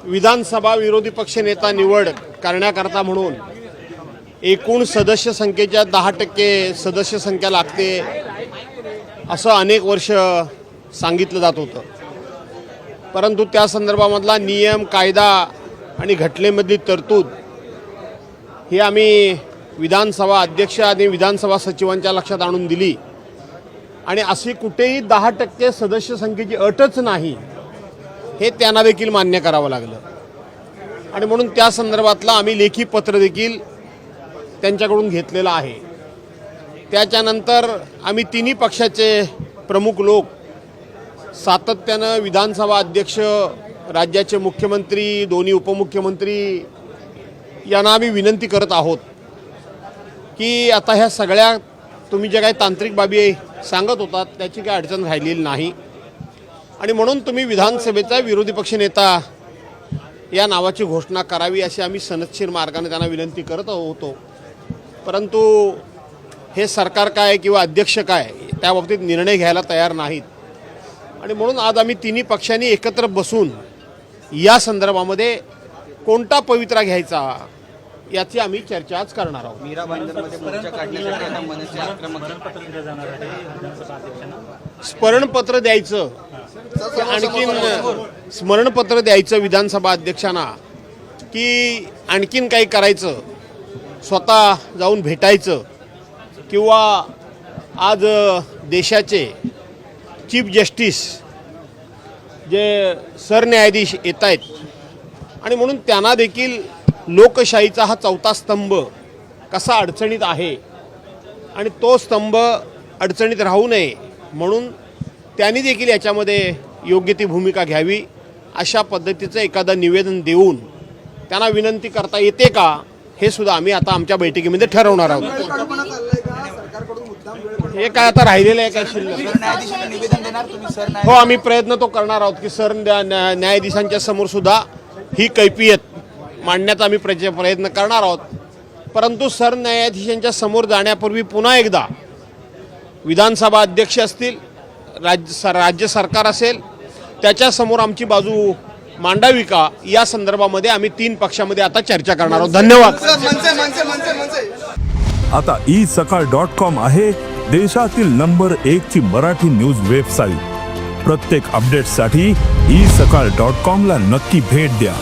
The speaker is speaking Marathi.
विधानसभा विरोधी पक्षनेता निवड करण्याकरता म्हणून एकूण सदस्य संख्येच्या 10% सदस्य संख्या लागते असं अनेक वर्ष सांगितलं जात होतं. परंतु त्या संदर्भामधला नियम, कायदा आणि घटनेमधली तरतूद ही आम्ही विधानसभा अध्यक्ष आणि विधानसभा सचिवांच्या लक्षात आणून दिली आणि अशी कुठेही 10% सदस्य संख्येची अटच नाही हे त्यांना देखील मान्य करावं लागलं. आणि म्हणून त्या संदर्भातला आम्ही लेखी पत्र देखील त्यांच्याकडून घेतलेलं आहे. त्याच्यानंतर आम्ही तिन्ही पक्षाचे प्रमुख लोक सातत्यानं विधानसभा अध्यक्ष, राज्याचे मुख्यमंत्री, दोन्ही उपमुख्यमंत्री यांना आम्ही विनंती करत आहोत की आता ह्या सगळ्या तुम्ही जे काही तांत्रिक बाबी सांगत होतात त्याची काही अडचण राहिलेली नाही आणि म्हणून तुम्ही विधानसभेचा विरोधी पक्षनेता या नावाची घोषणा करावी अशी आम्ही सनदशीर मार्गाने त्यांना विनंती करत होतो. परंतु हे सरकार काय किंवा अध्यक्ष काय त्या बाबतीत निर्णय घ्यायला तयार नाहीत आणि म्हणून आज आम्ही तिन्ही पक्षांनी एकत्र बसून या संदर्भामध्ये कोणता पवित्रा घ्यायचा याची आम्ही चर्चा आज करणार आहोत. मीरा भाईंदरमध्ये मोर्चा काढण्यासाठी आता मनसे आक्रमक स्मरणपत्र द्यायचं, आणखीन स्मरणपत्र द्यायचं विधानसभा अध्यक्षांना की आणखीन काही करायचं, स्वतः जाऊन भेटायचं किंवा आज देशाचे चीफ जस्टिस जे सरन्यायाधीश येत आहेत आणि म्हणून त्यांना देखील लोकशाहीचा हा चौथा स्तंभ कसा अडचणीत आहे आणि तो स्तंभ अडचणीत राहू नये म्हणून त्यांनी देखील याच्यामध्ये योग्य ती भूमिका घ्यावी अशा पद्धतीचं एखादं निवेदन देऊन त्यांना विनंती करता येते का हे सुद्धा आम्ही आता आमच्या बैठकीमध्ये ठरवणार आहोत. हे काय आता राहिलेलं आहे काय शिल्लक? निवेदन देणार तुम्ही? हो, आम्ही प्रयत्न तो करणार आहोत की न्यायाधीशांच्या समोर सुद्धा ही कैफियत मांडण्याचा आम्ही प्रयत्न करणार आहोत. परंतु सरन्यायाधीशांच्या समोर जाण्यापूर्वी पुन्हा एकदा विधानसभा अध्यक्ष असतील, राज्य सरकार असेल, त्याच्यासमोर आमची बाजू मांडावी का या संदर्भामध्ये आम्ही तीन पक्षामध्ये आता चर्चा करणार आहोत. धन्यवाद. आता isakal.com आहे देशातील नंबर 1 ची मराठी न्यूज वेबसाईट. प्रत्येक अपडेटसाठी isakal.com ला नक्की भेट द्या.